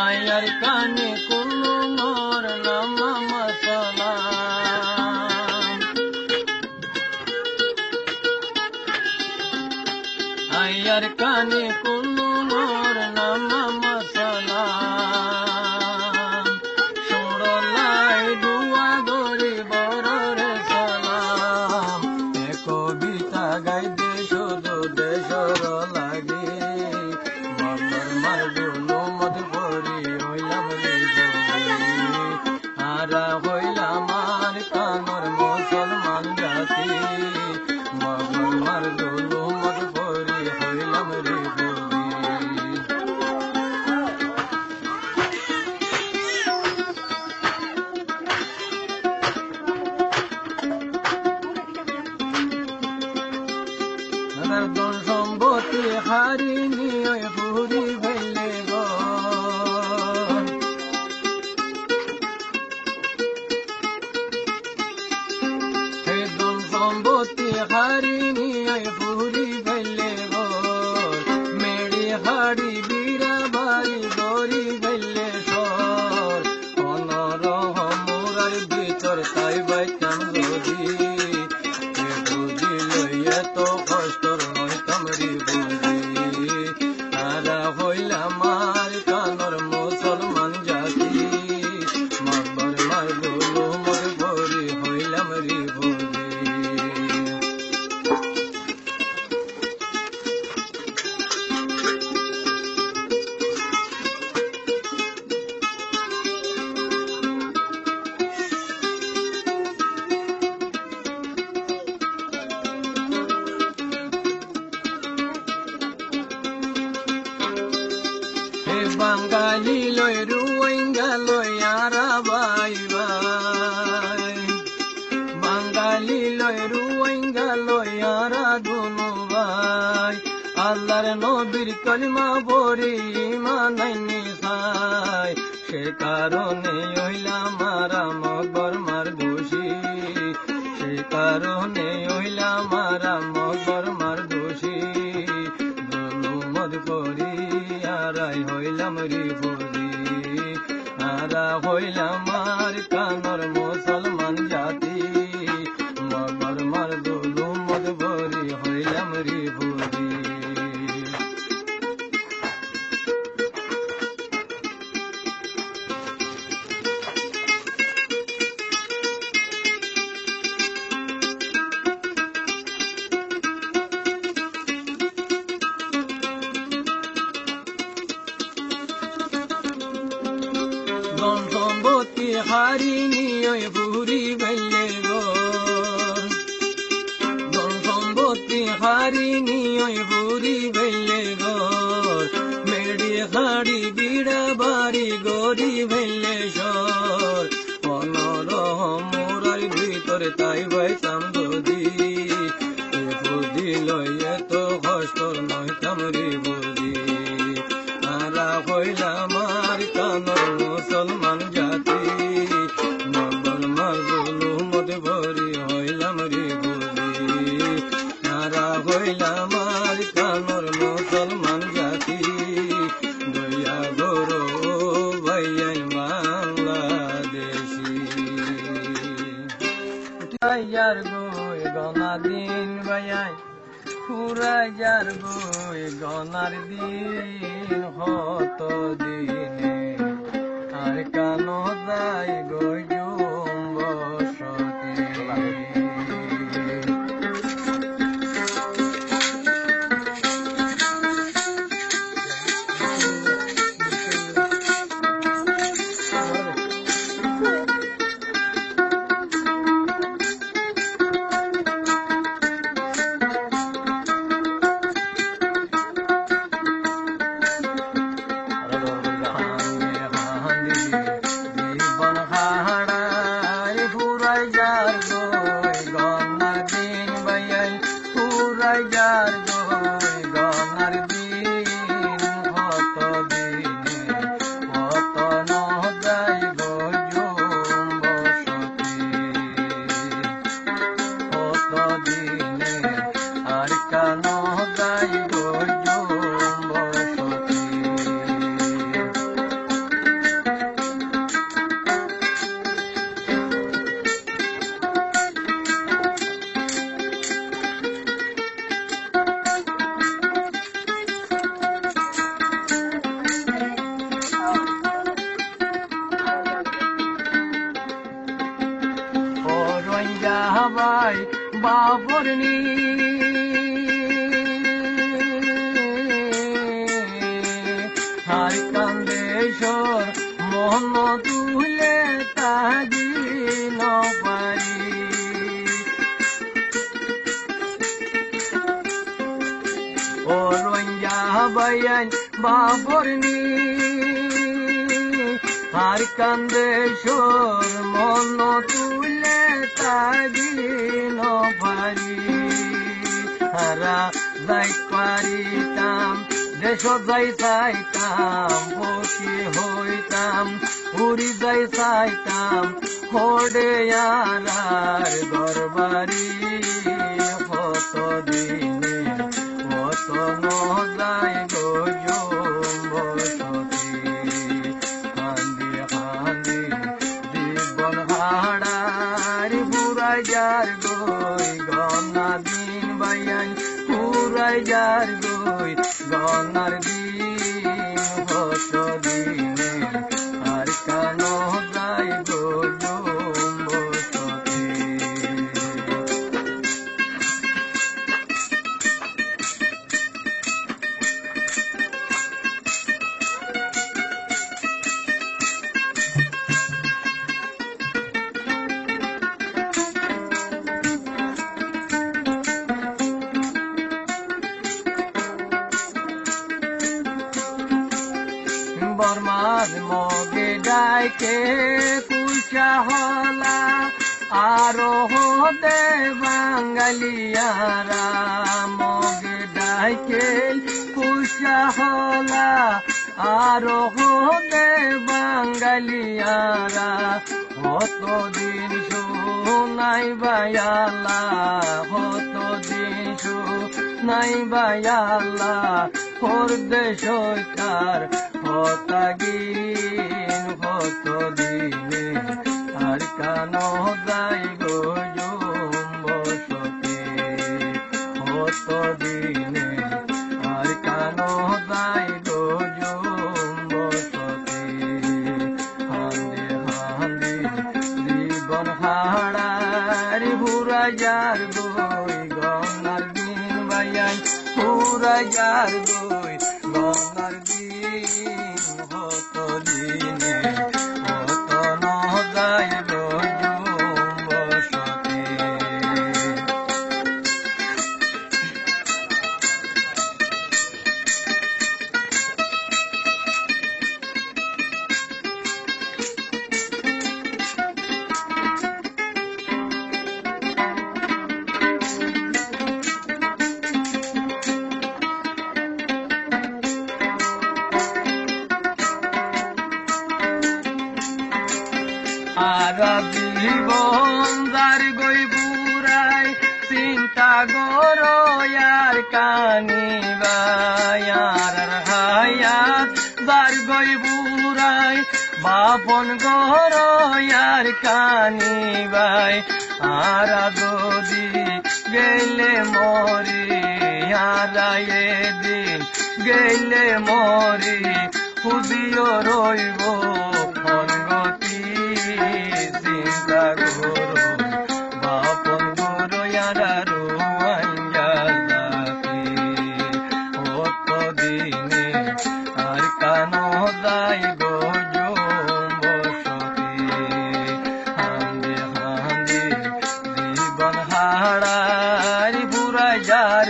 আয়ার কানে কোনো মোর নামা মশলা আয়ার কানে কোনো মোর নামা মশলা সরলাই দুয়া দরি বড়র সালাম এ কবিতা গাই দেশ দেশর লাগে মগর মারগুলো মত পড়ি হইলাম রে আরা হইলাম আর কানর মুসলমান জাতি মগর মারগুলো মত পড়ি হইলাম রে ধন সম্পত্তি হারিনি ওই পুরি ফেলে গো ধন সম্পত্তি হারিনি ওই পুরি ফেলে গো মেড়ি হাড়ি বীরা বাড়ি গরি ফেলে সর অনরহম মোরার ভিতর তাই বাইতাম যদি বুঝি লইয়া তো কষ্টর নইতাম রে বুঝি আরা হইলাম আর কানর মুসলমান জাতি মগর মারগুলো মোর ভরি হইলাম রে বুঝি বাঙালি লয় রুইঙ্গা লয় আরা বাই বাই বাঙালি লয় রুইঙ্গা লয় আরা দুনু ভাই আল্লাহর নবীর কলিমা পড়ি মানাইনি সাই সে কারণে হইলাম মারা মগর মার দোষী সে কারণে হইলাম মারা মগর মার দোষী মদ করি আরাই হইলাম রে বলি আরা হইলাম আর কানর মুসলমান জাতি মগর মার দুলু মদ ভরি হইলাম রে বলি ধন সম্পত্তি হারিনি ওই বুড়ি বেলে গো ধন সম্পত্তি হারিনি ওই বুড়ি বেলে গো মেড়ি হাড়ি বিড়া বাড়ি গরি বেলে সর অনরহম মোরার ভিতরে তাই বাইতাম যদি বুদ্ধি লইয়ে তো কষ্টর নইতাম রে বুঝি আরা হইলাম আর কানর মুসলমান জাতি মগর মারগুলো মদ ভরি হইলাম রে বুঝি আরা হইলাম আর কানর মুসলমান জাতি দয়া গরো ভাইয়াই বাংলাদেশি যার গই গনা দিন ভাইয়াই পুরাইয়ার গই গনার দিন হত দিনে আর কানো যাই গই বসতি জীবন হাড়া যায় বাবর নি হার কান্দে সর মন তুলে তাজি নপারি ও রঞ্জা বয়ান বাবর নি হার কান্দে সর মন তুলে তাজি নপারি হারা যাই পারিতাম দেশ যাই চাইতাম পক্ষী হইতাম উড়ি যাই চাইতাম হডে আর গরবারি কত দিনে কত নজাই বসতি কান্দি কান্দি জীবন হাড়ার বুড়াই যার গই গনা দিন বাইয়াই পুরাই যার গই গনার দিন কত দিনে আর কান যাই বসতি বর্মার মগে ডাইকে কুশা হলা আরো হতে বাঙালিয়ারা মগে ডাইকে কুশা হলা আরো হতে বাঙালিয়ারা কতদিন শুনাই বায়ালা কতদিন শুনাই বায়ালা হরদেশ তার হতাগিন কত দিনে আর কান যাই বসতি কত দিনে আর কান যাই বসতি হান্দে হান্দে জীবন হাড়ার বুড়া যার গই গঙ্গার দিন বাইয়াই পুরা যার গই গঙ্গার দিন হত দিনে হত নজাই বসতি আর জীবন যার গই বুড়াই চিন্তা গরয়ার কানিবায়ার হায়াত যার গই বুড়াই বাপন গরয়ার কানিবাই আর যদি গেলে মরি আর এদিন গেলে মরি খুদিও রইব গতি চিন্তা করো বাপন গরয়ারা রোয়াঞ্জা জাতি কত দিনে আর কান যাই বসতি হান্দে হান্দে জীবন হাড়ার বুড়া যার